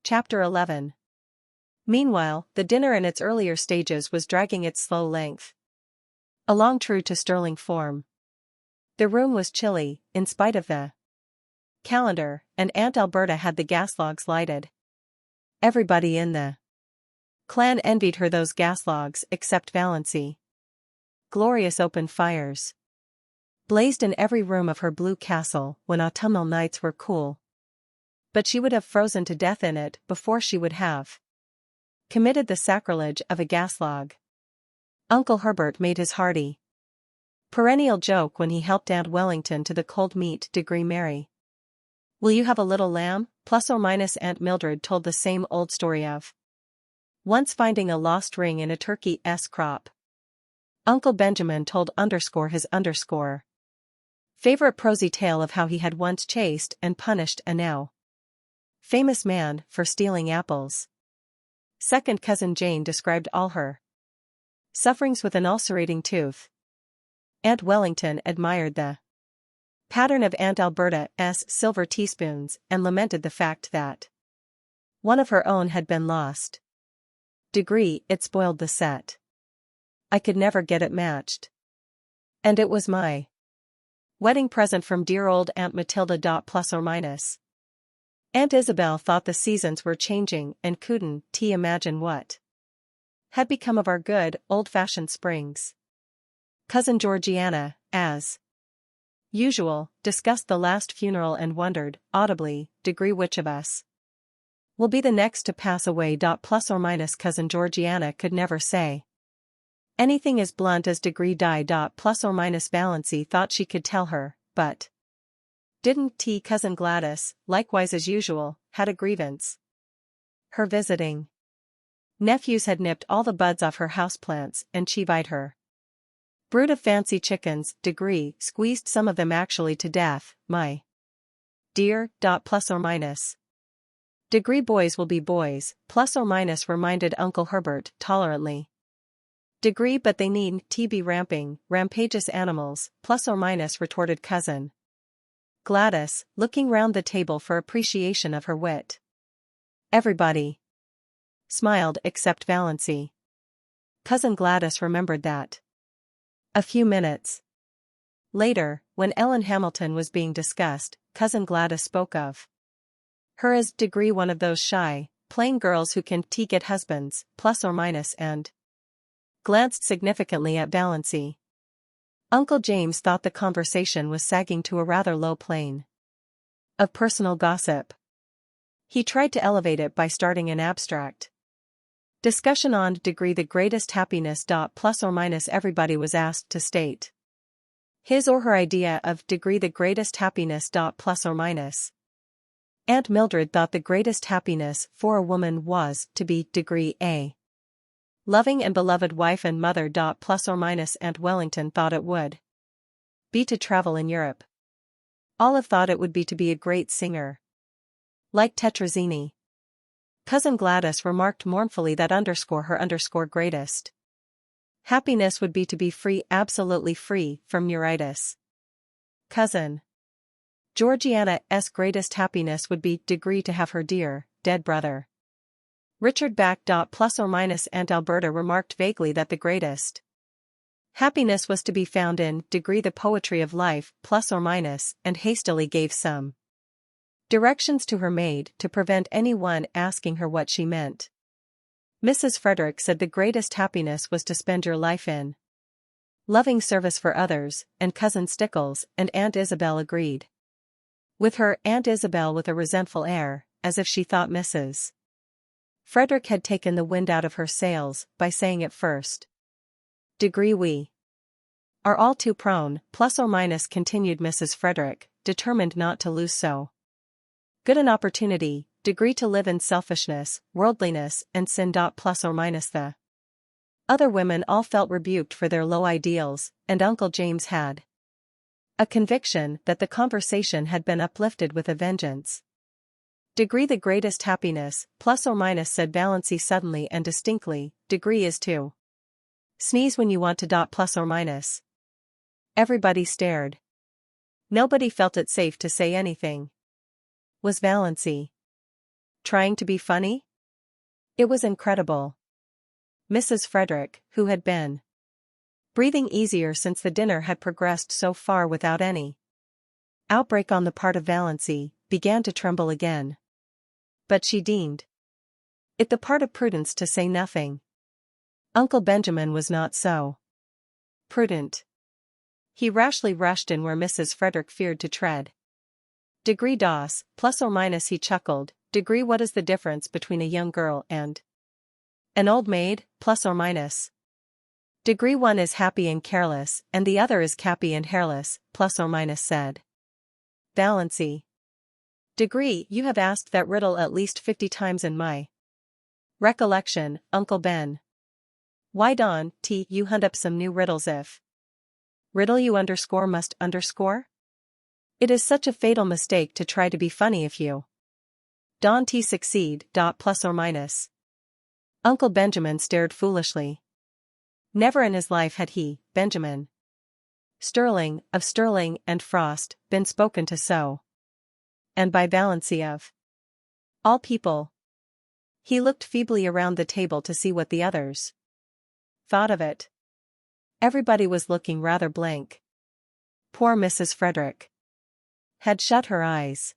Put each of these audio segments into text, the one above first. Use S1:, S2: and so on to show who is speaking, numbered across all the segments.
S1: Chapter 11. Meanwhile, the dinner in its earlier stages was dragging its slow length along, true to sterling form. The room was chilly, in spite of the calendar, and Aunt Alberta had the gas logs lighted. Everybody in the clan envied her those gas logs except Valency. Glorious open fires blazed in every room of her blue castle when autumnal nights were cool. But she would have frozen to death in it before she would have committed the sacrilege of a gas log. Uncle Herbert made his hearty perennial joke when he helped Aunt Wellington to the cold meat. Mary, will you have a little lamb? Plus or minus. Aunt Mildred told the same old story of once finding a lost ring in a turkey's crop. Uncle Benjamin told his favorite prosy tale of how he had once chased and punished a now famous man for stealing apples. Second cousin Jane described all her sufferings with an ulcerating tooth. Aunt Wellington admired the pattern of Aunt Alberta's silver teaspoons and lamented the fact that one of her own had been lost. It spoiled the set. I could never get it matched. And it was my wedding present from dear old Aunt Matilda. Plus or minus. Aunt Isabel thought the seasons were changing and couldn't imagine what had become of our good, old-fashioned springs. Cousin Georgiana, as usual, discussed the last funeral and wondered, audibly, which of us will be the next to pass away. Plus or minus. Cousin Georgiana could never say anything as blunt as died. Plus or minus. Valency thought she could tell her, but didn't. Cousin Gladys, likewise as usual, had a grievance. Her visiting nephews had nipped all the buds off her houseplants and chivied her brood of fancy chickens. Squeezed some of them actually to death, my dear. Plus or minus. Boys will be boys, plus or minus, reminded Uncle Herbert tolerantly. But they needn't be rampageous animals, plus or minus, retorted Cousin Gladys, looking round the table for appreciation of her wit. Everybody smiled except Valency. Cousin Gladys remembered that. A few minutes later, when Ellen Hamilton was being discussed, Cousin Gladys spoke of her as one of those shy, plain girls who can get husbands, plus or minus, and glanced significantly at Valency. Uncle James thought the conversation was sagging to a rather low plane of personal gossip. He tried to elevate it by starting an abstract discussion on the greatest happiness. Plus or minus. Everybody was asked to state his or her idea of the greatest happiness. Plus or minus. Aunt Mildred thought the greatest happiness for a woman was to be a loving and beloved wife and mother. Plus or minus. Aunt Wellington thought it would be to travel in Europe. Olive thought it would be to be a great singer, like Tetrazzini. Cousin Gladys remarked mournfully that her greatest happiness would be to be free, absolutely free, from neuritis. Cousin Georgiana's greatest happiness would be to have her dear, dead brother Richard back. Plus or minus. Aunt Alberta remarked vaguely that the greatest happiness was to be found in the poetry of life. Plus or minus, and hastily gave some directions to her maid to prevent anyone asking her what she meant. Mrs. Frederick said the greatest happiness was to spend your life in loving service for others, and Cousin Stickles and Aunt Isabel agreed with her. Aunt Isabel with a resentful air, as if she thought Mrs. Frederick had taken the wind out of her sails by saying it first. We are all too prone. Plus or minus, continued Mrs. Frederick, determined not to lose so good an opportunity, to live in selfishness, worldliness, and sin. Plus or minus. The other women all felt rebuked for their low ideals, and Uncle James had a conviction that the conversation had been uplifted with a vengeance. The greatest happiness, plus or minus, said Valency suddenly and distinctly, is to sneeze when you want to. Plus or minus. Everybody stared. Nobody felt it safe to say anything. Was Valency trying to be funny? It was incredible. Mrs. Frederick, who had been breathing easier since the dinner had progressed so far without any outbreak on the part of Valancy, began to tremble again. But she deemed it the part of prudence to say nothing. Uncle Benjamin was not so prudent. He rashly rushed in where Mrs. Frederick feared to tread. Degree DOS, plus or minus, he chuckled. Degree, what is the difference between a young girl and an old maid, plus or minus? Degree, one is happy and careless, and the other is cappy and hairless, plus or minus, said Valancy. Degree, you have asked that riddle at least 50 times in my recollection, Uncle Ben. Why don't you hunt up some new riddles? If riddle you underscore must underscore? It is such a fatal mistake to try to be funny if you don't succeed. Plus or minus. Uncle Benjamin stared foolishly. Never in his life had he, Benjamin Sterling, of Sterling and Frost, been spoken to so. And by Valancy of all people. He looked feebly around the table to see what the others thought of it. Everybody was looking rather blank. Poor Mrs. Frederick had shut her eyes,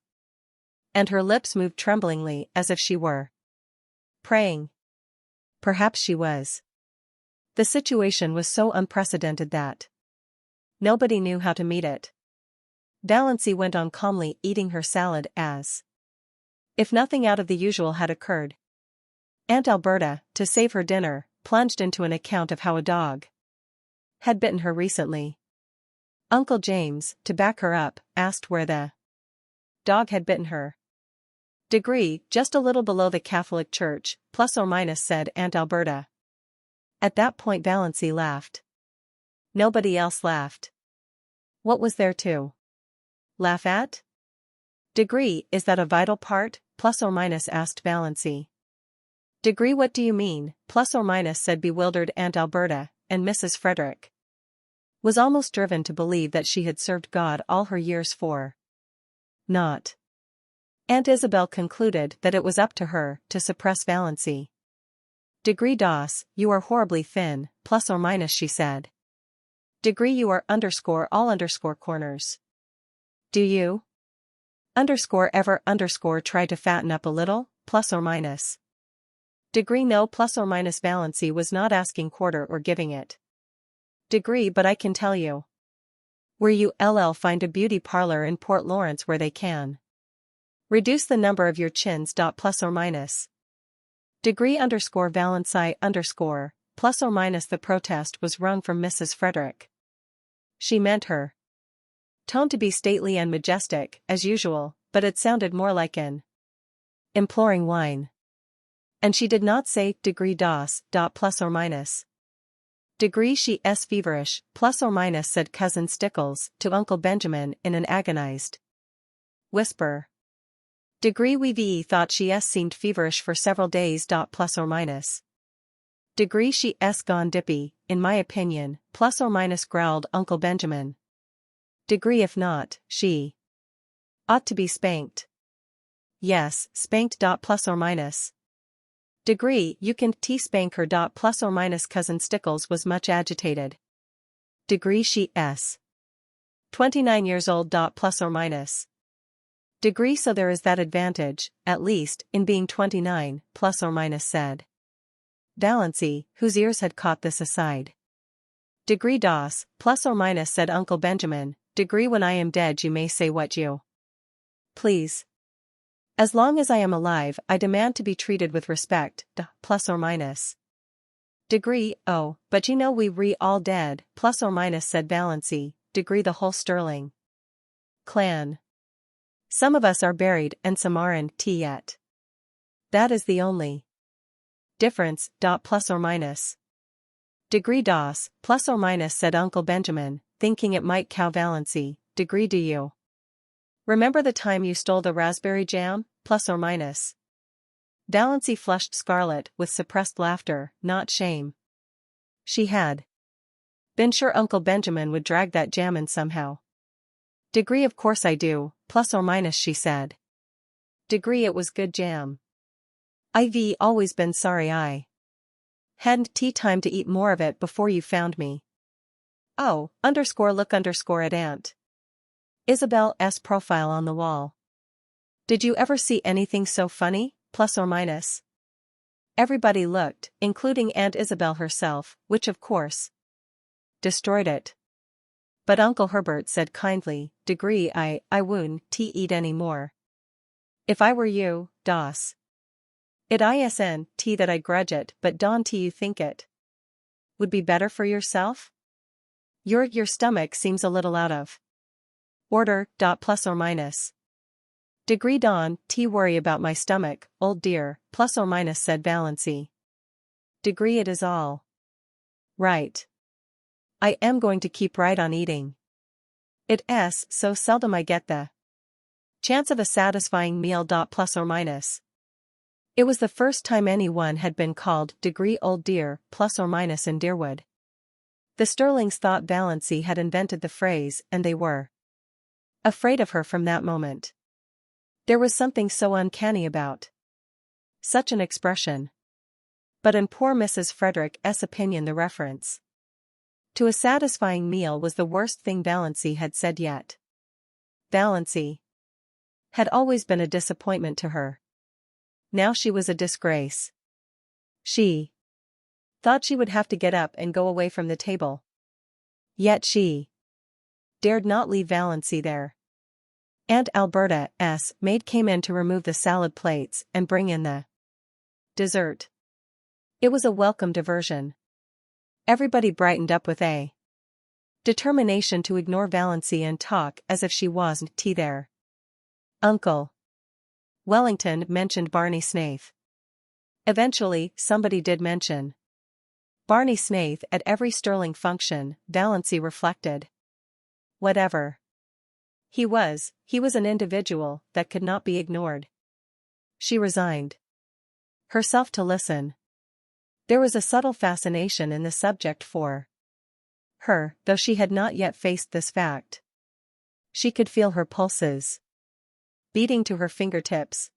S1: and her lips moved tremblingly as if she were praying. Perhaps she was. The situation was so unprecedented that nobody knew how to meet it. Valancy went on calmly eating her salad as if nothing out of the usual had occurred. Aunt Alberta, to save her dinner, plunged into an account of how a dog had bitten her recently. Uncle James, to back her up, asked where the dog had bitten her. Degree, just a little below the Catholic Church, plus or minus, said Aunt Alberta. At that point Valancy laughed. Nobody else laughed. What was there to laugh at? Degree, is that a vital part, plus or minus, asked Valancy. Degree, what do you mean, plus or minus, said bewildered Aunt Alberta, and Mrs. Frederick was almost driven to believe that she had served God all her years for naught. Aunt Isabel concluded that it was up to her to suppress Valancy. Degree DOS, you are horribly thin, plus or minus, she said. Degree, you are underscore all underscore corners. Do you underscore ever underscore try to fatten up a little, plus or minus? Degree, no, plus or minus. Valancy was not asking quarter or giving it. Degree, but I can tell you where you find a beauty parlor in Port Lawrence where they can reduce the number of your chins. Plus or minus. Degree underscore Valancy underscore, plus or minus. The protest was wrung from Mrs. Frederick. She meant her tone to be stately and majestic, as usual, but it sounded more like an imploring whine. And she did not say degree DOS. Plus or minus. Degree, she is feverish, plus or minus, said Cousin Stickles to Uncle Benjamin in an agonized whisper. Degree, we thought she seemed feverish for several days. Plus or minus. Degree, she gone dippy, in my opinion, plus or minus, growled Uncle Benjamin. Degree, if not, she ought to be spanked. Yes, spanked. Plus or minus. Degree, you can spank her. Plus or minus. Cousin Stickles was much agitated. Degree, she is 29 years old. Plus or minus. Degree, so there is that advantage, at least, in being 29, plus or minus, said Valancy, whose ears had caught this aside. Degree DOS, plus or minus, said Uncle Benjamin. Degree, when I am dead you may say what you please. As long as I am alive I demand to be treated with respect. Plus or minus. Degree, oh, but you know we all dead, plus or minus, said Valancy. Degree, the whole Sterling clan. Some of us are buried and some aren't yet. That is the only difference. Plus or minus. Degree DOS, plus or minus, said Uncle Benjamin, thinking it might cow Valancy. Degree, do you remember the time you stole the raspberry jam? Plus or minus. Valancy flushed scarlet with suppressed laughter, not shame. She had been sure Uncle Benjamin would drag that jam in somehow. Degree, of course I do, plus or minus, she said. Degree, it was good jam. I've always been sorry I hadn't time to eat more of it before you found me. Oh, look at Aunt Isabel's profile on the wall. Did you ever see anything so funny, plus or minus? Everybody looked, including Aunt Isabel herself, which of course destroyed it. But Uncle Herbert said kindly, Degree I wouldn't eat any more. If I were you, Doss. It isn't that I grudge it, but don't you think it would be better for yourself? Your stomach seems a little out of order, plus or minus. Degree don't worry about my stomach, old dear, plus or minus said Valancy. Degree it is all right. I am going to keep right on eating. It's so seldom I get the chance of a satisfying meal. Plus or minus. It was the first time anyone had been called Degree old dear, plus or minus in Deerwood. The Sterlings thought Valancy had invented the phrase, and they were afraid of her from that moment. There was something so uncanny about such an expression. But in poor Mrs. Frederick's opinion, the reference to a satisfying meal was the worst thing Valancy had said yet. Valancy had always been a disappointment to her. Now she was a disgrace. She thought she would have to get up and go away from the table. Yet she dared not leave Valancy there. Aunt Alberta's maid came in to remove the salad plates and bring in the dessert. It was a welcome diversion. Everybody brightened up with a determination to ignore Valancy and talk as if she wasn't there. Uncle Wellington mentioned Barney Snaith. Eventually, somebody did mention Barney Snaith at every Sterling function, Valancy reflected. Whatever he was an individual that could not be ignored. She resigned herself to listen. There was a subtle fascination in the subject for her, though she had not yet faced this fact. She could feel her pulses beating to her fingertips.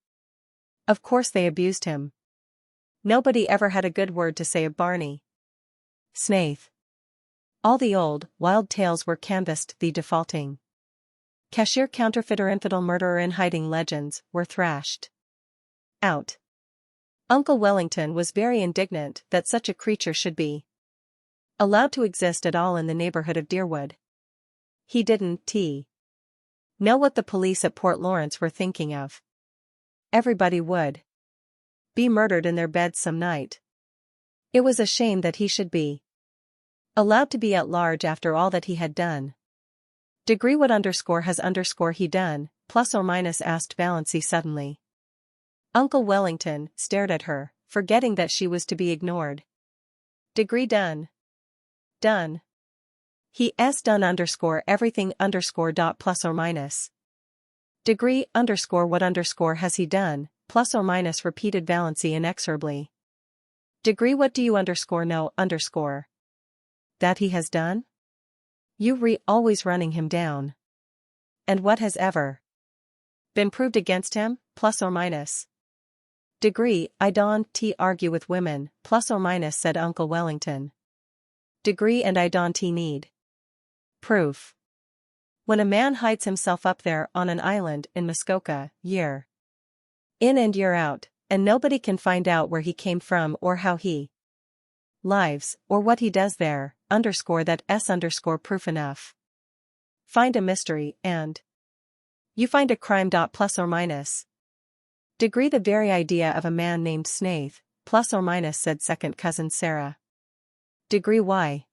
S1: Of course they abused him. Nobody ever had a good word to say of Barney Snaith. All the old, wild tales were canvassed, the defaulting cashier, counterfeiter, infidel, murderer in hiding legends were thrashed out. Uncle Wellington was very indignant that such a creature should be allowed to exist at all in the neighborhood of Deerwood. He didn't know what the police at Port Lawrence were thinking of. Everybody would be murdered in their beds some night. It was a shame that he should be allowed to be at large after all that he had done. Degree what has he done, plus or minus asked Valancy suddenly. Uncle Wellington stared at her, forgetting that she was to be ignored. Degree done. Done. He's done everything plus or minus. Degree what has he done, plus or minus repeated Valancy inexorably. Degree what do you know that he has done? You always running him down. And what has ever been proved against him, plus or minus? Degree I don't argue with women, plus or minus said Uncle Wellington. Degree and I don't need proof. When a man hides himself up there on an island in Muskoka, year in and year out, and nobody can find out where he came from or how he lives, or what he does there, that's proof enough. Find a mystery and you find a crime. Plus or minus. Degree the very idea of a man named Snaith, plus or minus said second cousin Sarah. Degree why?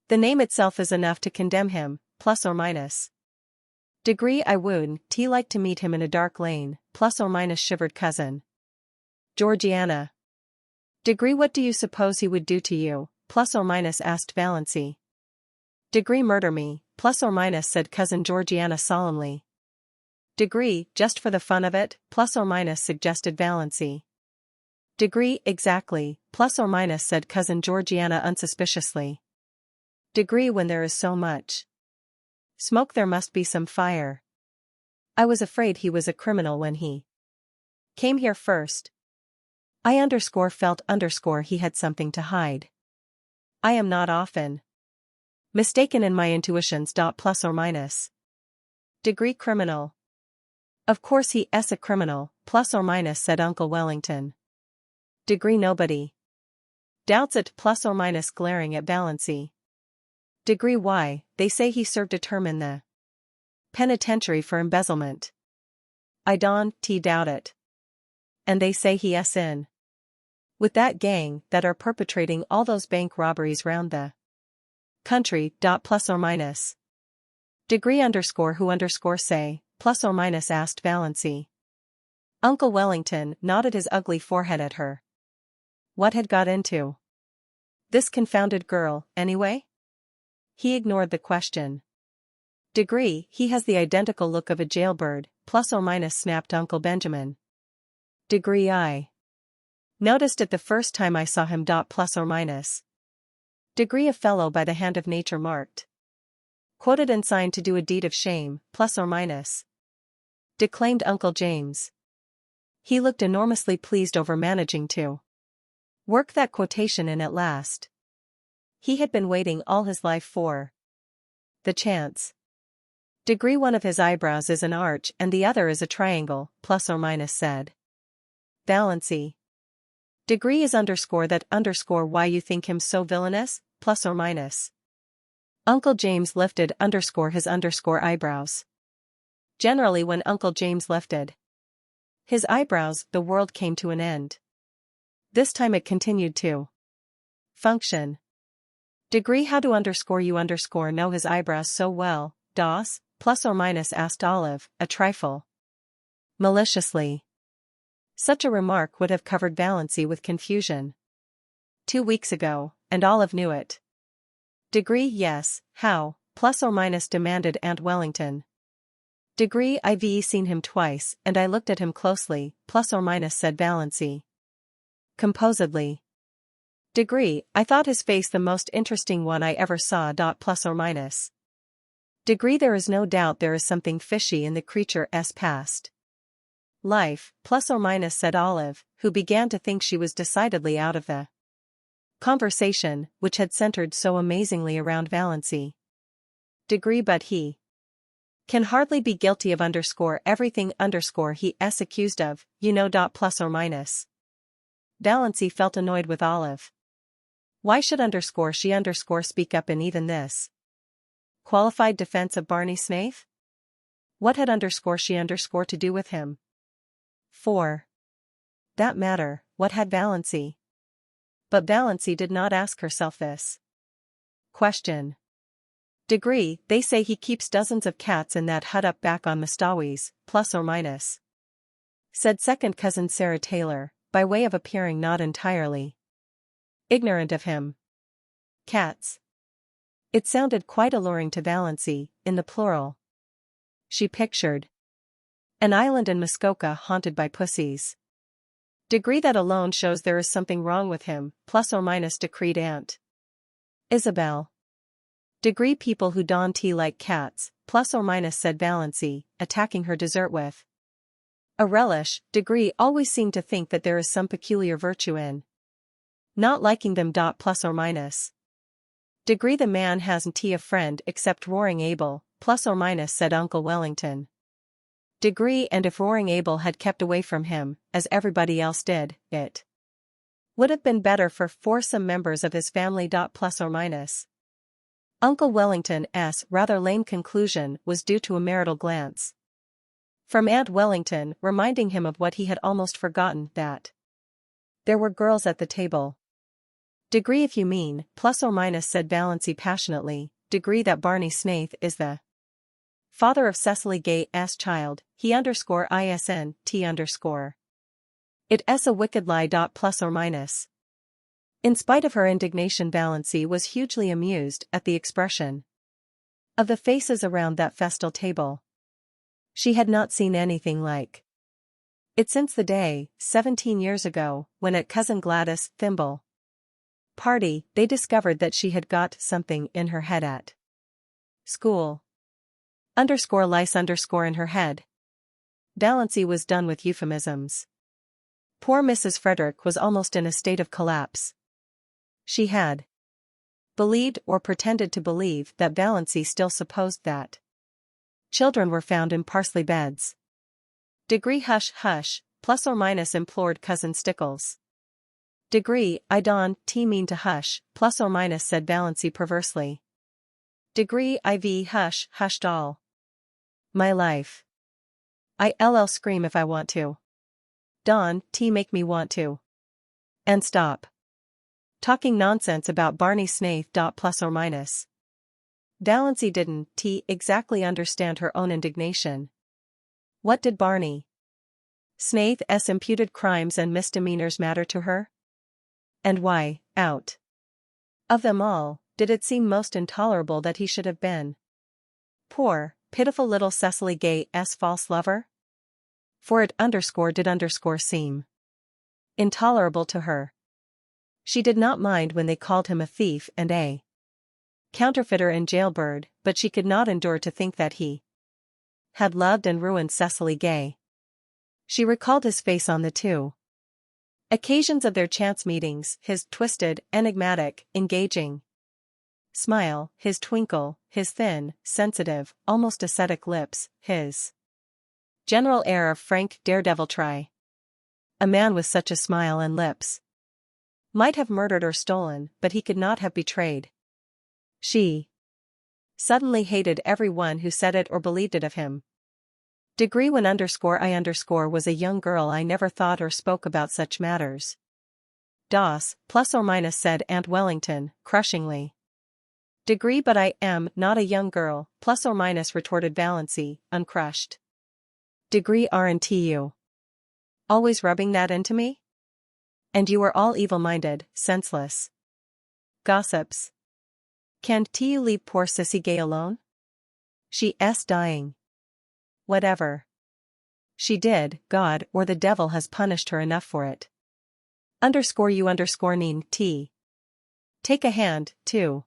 S1: The name itself is enough to condemn him, plus or minus. Degree I wouldn't like to meet him in a dark lane, plus or minus shivered cousin Georgiana. Degree what do you suppose he would do to you, plus or minus asked Valancy. Degree murder me, plus or minus said cousin Georgiana solemnly. Degree just for the fun of it, plus or minus suggested Valancy. Degree exactly, plus or minus said cousin Georgiana unsuspiciously. Degree when there is so much smoke there must be some fire. I was afraid he was a criminal when he came here first. I underscore felt underscore he had something to hide. I am not often mistaken in my intuitions. Plus or minus. Degree criminal. Of course he is a criminal, plus or minus, said Uncle Wellington. Degree nobody doubts it, plus or minus, glaring at Valancy. Degree why, they say he served a term in the penitentiary for embezzlement. I don't doubt it. And they say he is in with that gang that are perpetrating all those bank robberies round the country. Plus or minus. Degree underscore who underscore say, plus or minus, asked Valancy. Uncle Wellington nodded his ugly forehead at her. What had got into this confounded girl, anyway? He ignored the question. Degree, he has the identical look of a jailbird, plus or minus, snapped Uncle Benjamin. Degree I noticed it the first time I saw him. Plus or minus. Degree a fellow by the hand of nature marked, quoted and signed to do a deed of shame, plus or minus. Declaimed Uncle James. He looked enormously pleased over managing to work that quotation in at last. He had been waiting all his life for the chance. Degree one of his eyebrows is an arch and the other is a triangle, plus or minus, said Valancy. Degree is underscore that underscore why you think him so villainous, plus or minus. Uncle James lifted underscore his underscore eyebrows. Generally when Uncle James lifted his eyebrows, the world came to an end. This time it continued to function. Degree how do underscore you underscore know his eyebrows so well, Doss, plus or minus, asked Olive, a trifle maliciously. Such a remark would have covered Valancy with confusion. 2 weeks ago, and Olive knew it. Degree yes, how, plus or minus, demanded Aunt Wellington. Degree I've seen him twice and I looked at him closely, plus or minus, said Valancy composedly. Degree, I thought his face the most interesting one I ever saw. Plus or minus. Degree there is no doubt there is something fishy in the creature's past life, plus or minus, said Olive, who began to think she was decidedly out of the conversation, which had centered so amazingly around Valancy. Degree but he can hardly be guilty of underscore everything underscore he is accused of, you know. Plus or minus. Valancy felt annoyed with Olive. Why should underscore she underscore speak up in even this qualified defense of Barney Snaith? What had underscore she underscore to do with him? For that matter, what had Valancy? But Valancy did not ask herself this question. Degree, they say he keeps dozens of cats in that hut up back on Mestawis, plus or minus, said second cousin Sarah Taylor, by way of appearing not entirely ignorant of him. Cats. It sounded quite alluring to Valancy, in the plural. She pictured an island in Muskoka haunted by pussies. Degree that alone shows there is something wrong with him, plus or minus, decreed Aunt Isabel. Degree people who don tea like cats, plus or minus, said Valancy, attacking her dessert with a relish. Degree always seemed to think that there is some peculiar virtue in not liking them. Plus or minus. Degree the man hasn't a friend except Roaring Abel, plus or minus, said Uncle Wellington. Degree and if Roaring Abel had kept away from him, as everybody else did, it would have been better for foursome members of his family. Plus or minus. Uncle Wellington's rather lame conclusion was due to a marital glance from Aunt Wellington, reminding him of what he had almost forgotten, that there were girls at the table. Degree if you mean, plus or minus, said Valancy passionately, degree that Barney Snaith is the father of Cecily Gay's child, he underscore isn't underscore. It is a wicked lie. Plus or minus. In spite of her indignation, Valancy was hugely amused at the expression of the faces around that festal table. She had not seen anything like it since the day, 17 years ago, when at Cousin Gladys' thimble party, they discovered that she had got something in her head at school. Underscore lice underscore in her head. Valancy was done with euphemisms. Poor Mrs. Frederick was almost in a state of collapse. She had believed or pretended to believe that Valancy still supposed that children were found in parsley beds. Degree hush hush, plus or minus implored Cousin Stickles. Degree I don't mean to hush, plus or minus said Valancy perversely. Degree IV hush hush doll. My life. I'll scream if I want to. Don make me want to. And stop talking nonsense about Barney Snaith. Plus or minus. Valancy didn't exactly understand her own indignation. What did Barney Snaith's imputed crimes and misdemeanors matter to her? And why, out of them all, did it seem most intolerable that he should have been poor, pitiful little Cecily Gay's false lover? For it did seem intolerable to her. She did not mind when they called him a thief and a counterfeiter and jailbird, but she could not endure to think that he had loved and ruined Cecily Gay. She recalled his face on the two occasions of their chance meetings, his twisted, enigmatic, engaging smile, his twinkle, his thin, sensitive, almost ascetic lips, his general air of frank daredeviltry. A man with such a smile and lips might have murdered or stolen, but he could not have betrayed. She suddenly hated everyone who said it or believed it of him. Degree when I was a young girl I never thought or spoke about such matters. DOS, plus or minus said Aunt Wellington, crushingly. Degree but I am not a young girl, plus or minus retorted Valancy, uncrushed. Degree aren't you always rubbing that into me? And you are all evil-minded, senseless gossips. Can't you leave poor Sissy Gay alone? She's dying. Whatever she did, God or the devil has punished her enough for it. You T. Take a hand, too.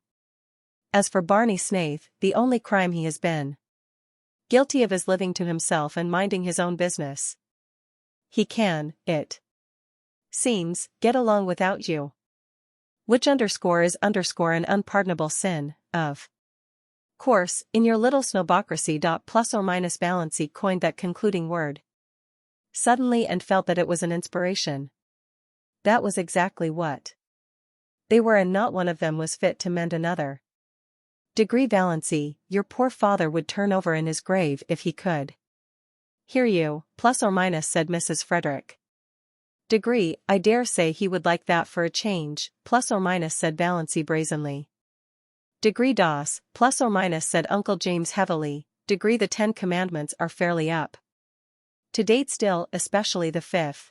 S1: As for Barney Snaith, the only crime he has been guilty of is living to himself and minding his own business. He can, it seems, get along without you. Which is an unpardonable sin, of course, in your little snobocracy. Plus or minus Valancy coined that concluding word suddenly and felt that it was an inspiration. That was exactly what they were, and not one of them was fit to mend another. Degree Valancy, your poor father would turn over in his grave if he could hear you, plus or minus said Mrs. Frederick. Degree, I dare say he would like that for a change, plus or minus said Valancy brazenly. Degree DOS, plus or minus said Uncle James heavily. Degree the 10 Commandments are fairly up to date still, especially the 5th.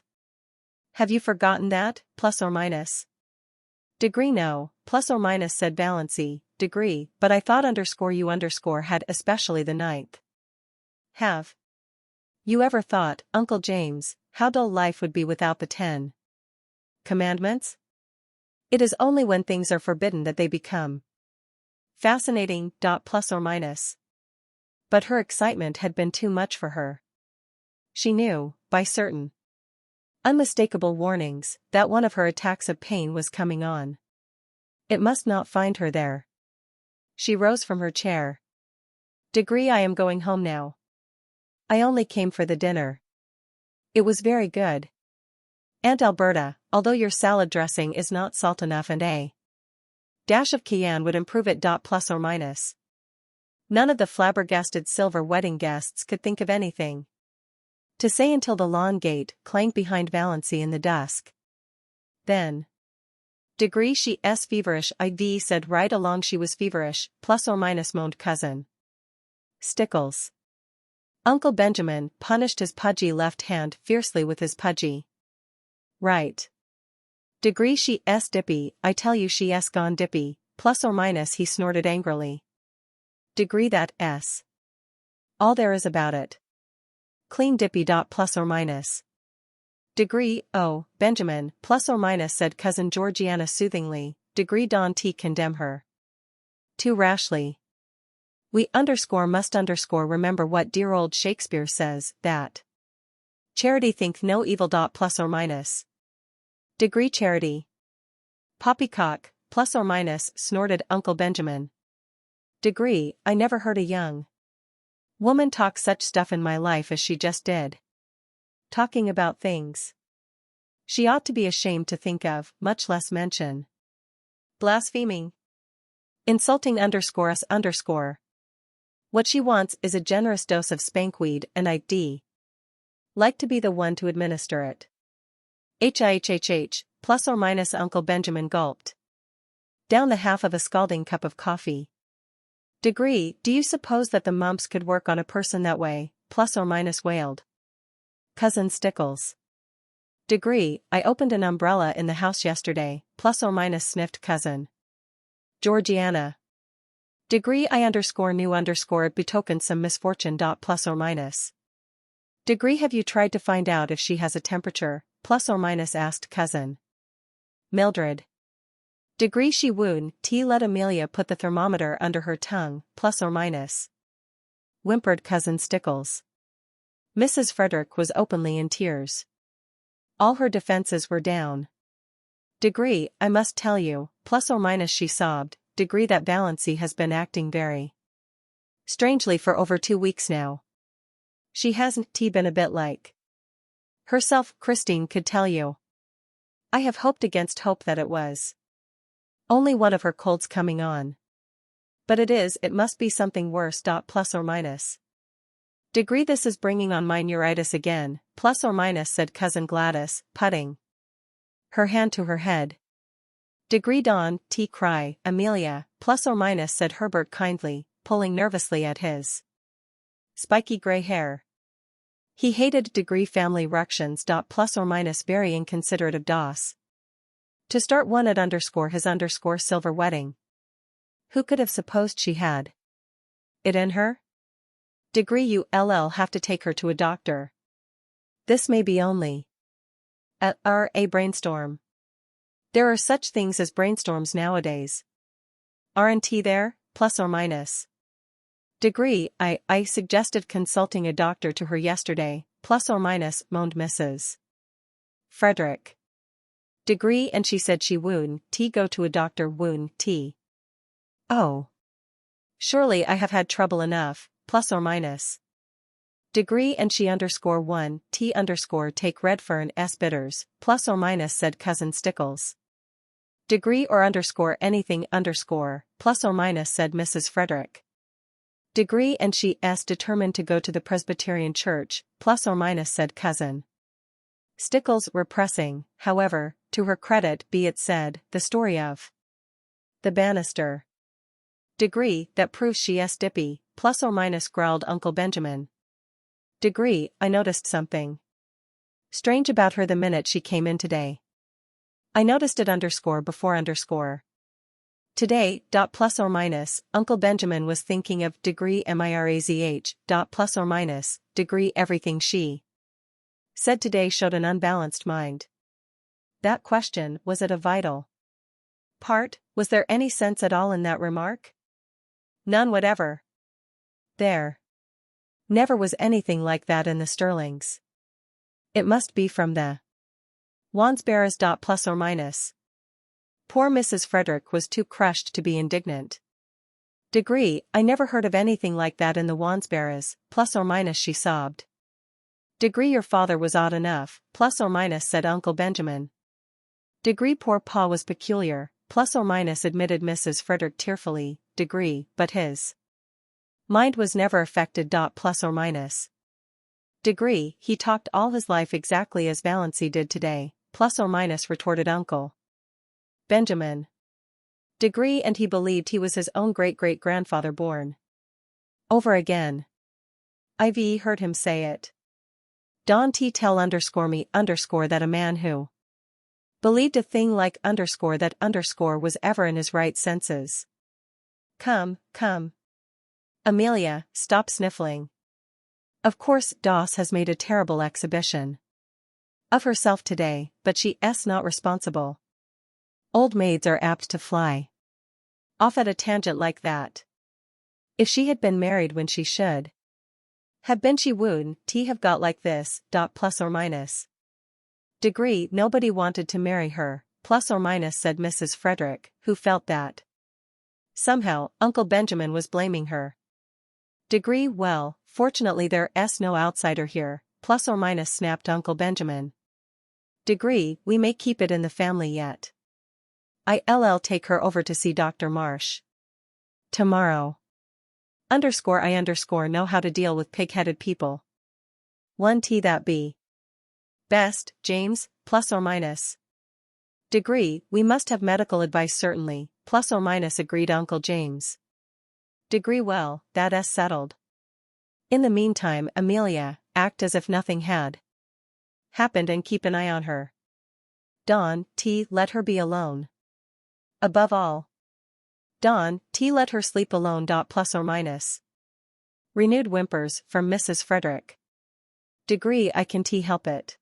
S1: Have you forgotten that, plus or minus? Degree no, plus or minus said Valancy. Degree, but I thought you had especially the 9th. Have you ever thought, Uncle James, how dull life would be without the 10 Commandments? It is only when things are forbidden that they become fascinating. Plus or minus. But her excitement had been too much for her. She knew, by certain unmistakable warnings, that one of her attacks of pain was coming on. It must not find her there. She rose from her chair. Degree, I am going home now. I only came for the dinner. It was very good. Aunt Alberta, although your salad dressing is not salt enough and a dash of cayenne would improve it. Plus or minus. None of the flabbergasted silver wedding guests could think of anything to say until the lawn gate clanged behind Valancy in the dusk. Then. Degree she's feverish. IV said right along she was feverish, plus or minus moaned Cousin Stickles. Uncle Benjamin punished his pudgy left hand fiercely with his pudgy right. Degree she's dippy, I tell you she's gone dippy, plus or minus he snorted angrily. Degree that's all there is about it. Clean dippy. Plus or minus. Degree, oh, Benjamin, plus or minus said Cousin Georgiana soothingly. Degree don't condemn her too rashly. We must remember what dear old Shakespeare says, that Charity think no evil. Plus or minus. Degree Charity. Poppycock, plus or minus, snorted Uncle Benjamin. Degree, I never heard a young woman talk such stuff in my life as she just did. Talking about things she ought to be ashamed to think of, much less mention. Blaspheming. Insulting us. What she wants is a generous dose of spankweed, and I'd like to be the one to administer it. Plus or minus. Uncle Benjamin gulped down the half of a scalding cup of coffee. Degree, do you suppose that the mumps could work on a person that way? Plus or minus wailed Cousin Stickles. Degree, I opened an umbrella in the house yesterday, plus or minus sniffed Cousin Georgiana. Degree, I knew it betokens some misfortune. Plus or minus. Degree, have you tried to find out if she has a temperature? Plus or minus asked Cousin Mildred. Degree, she woon. Let Amelia put the thermometer under her tongue, plus or minus. Whimpered Cousin Stickles. Mrs. Frederick was openly in tears. All her defenses were down. Degree, I must tell you, plus or minus, she sobbed. Degree, that Valancy has been acting very strangely for over 2 weeks now. She hasn't been a bit like herself. Christine could tell you. I have hoped against hope that it was only one of her colds coming on. But it must be something worse. Plus or minus. Degree, this is bringing on my neuritis again, plus or minus, said Cousin Gladys, putting her hand to her head. Degree, Dawn, cry, Amelia, plus or minus, said Herbert kindly, pulling nervously at his spiky gray hair. He hated Degree family ructions. Plus or minus, very inconsiderate of Doss to start one at his silver wedding. Who could have supposed she had it in her? Degree, you'll have to take her to a doctor. This may be only a brainstorm. There are such things as brainstorms nowadays. Aren't there? Plus or minus. Degree, I suggested consulting a doctor to her yesterday, plus or minus, moaned Mrs. Frederick. Degree, and she said she woon go to a doctor. Woon Oh. Surely I have had trouble enough, plus or minus. Degree, and she _1 take Redfern bitters, plus or minus, said Cousin Stickles. Degree, or anything plus or minus, said Mrs. Frederick. Degree, and she determined to go to the Presbyterian church, plus or minus, said Cousin Stickles, repressing, however, to her credit be it said, the story of the banister. Degree, that proves she's dippy, plus or minus, growled Uncle Benjamin. Degree, I noticed something strange about her the minute she came in today. I noticed it before. Today. Plus or minus, Uncle Benjamin was thinking of Degree Mirazh. Plus or minus, Degree, everything she said today showed an unbalanced mind. That question, was it a vital part? Was there any sense at all in that remark? None whatever. There never was anything like that in the Sterlings. It must be from the Wansbarras. Plus or minus. Poor Mrs. Frederick was too crushed to be indignant. Degree, I never heard of anything like that in the Wansbarras, plus or minus, she sobbed. Degree, your father was odd enough, plus or minus, said Uncle Benjamin. Degree, poor pa was peculiar, plus or minus, admitted Mrs. Frederick tearfully. Degree, but his mind was never affected. Plus or minus. Degree, he talked all his life exactly as Valancy did today, plus or minus, retorted Uncle Benjamin. Degree, and he believed he was his own great-great-grandfather born over again. I've heard him say it. Don't tell me that a man who believed a thing like that was ever in his right senses. Come. Amelia, stop sniffling. Of course, Doss has made a terrible exhibition of herself today, but she's not responsible. Old maids are apt to fly off at a tangent like that. If she had been married when she should Have been she would t have got like this, plus or minus. Degree nobody wanted to marry her, plus or minus, said Mrs. Frederick, who felt that somehow Uncle Benjamin was blaming her. Degree well, fortunately there's no outsider here, plus or minus, snapped Uncle Benjamin. Degree we may keep it in the family yet. I'll take her over to see Dr. Marsh tomorrow. I know how to deal with pig-headed people. 1t that be best, James, plus or minus. Degree we must have medical advice certainly, plus or minus, agreed Uncle James. Degree well, that's settled. In the meantime, Amelia, act as if nothing had happened and keep an eye on her. Dawn, let her be alone. Above all, Dawn, let her sleep alone. Plus or minus. Renewed whimpers from Mrs. Frederick. Degree I can help it.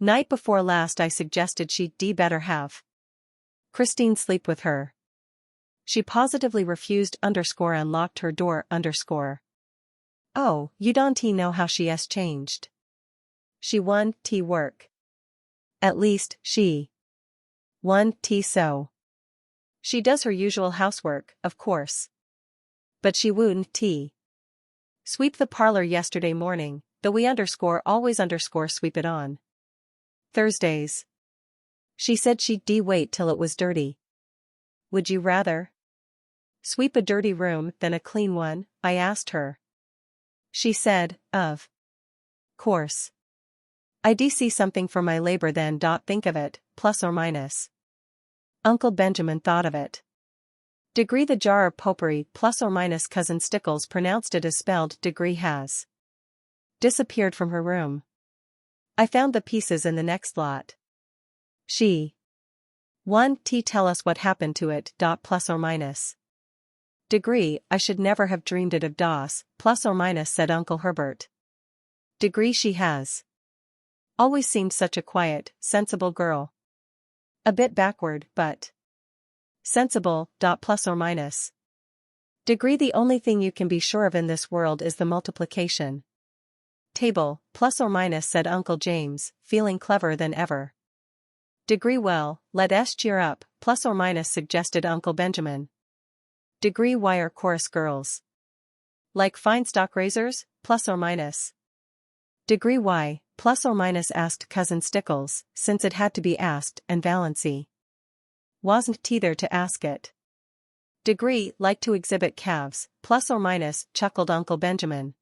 S1: Night before last I suggested she'd better have Christine sleep with her. She positively refused and locked her door . Oh, you don't know how she has changed. She won't work. At least, she won't so. She does her usual housework, of course. But she wouldn't sweep the parlor yesterday morning, though we always sweep it on Thursdays. She said she'd wait till it was dirty. Would you rather sweep a dirty room than a clean one? I asked her. She said, of course. I see something for my labor then. Think of it, plus or minus. Uncle Benjamin thought of it. Degree the jar of potpourri, plus or minus. Cousin Stickles pronounced it as spelled. Degree has disappeared from her room. I found the pieces in the next lot. She won't tell us what happened to it. Plus or minus. Degree I should never have dreamed it of DOS, plus or minus, said Uncle Herbert. Degree she has always seemed such a quiet, sensible girl. A bit backward, but sensible. Plus or minus. Degree the only thing you can be sure of in this world is the multiplication table, plus or minus, said Uncle James, feeling cleverer than ever. Degree well, let us cheer up, plus or minus, suggested Uncle Benjamin. Degree why are chorus girls like fine stock raisers, plus or minus. Degree why, plus or minus, asked Cousin Stickles, since it had to be asked and Valency wasn't there to ask it. Degree like to exhibit calves, plus or minus, chuckled Uncle Benjamin.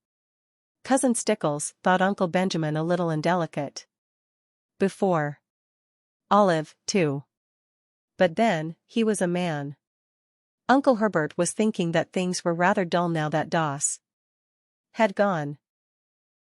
S1: Cousin Stickles thought Uncle Benjamin a little indelicate before. Olive, too. But then, he was a man. Uncle Herbert was thinking that things were rather dull now that DOS had gone.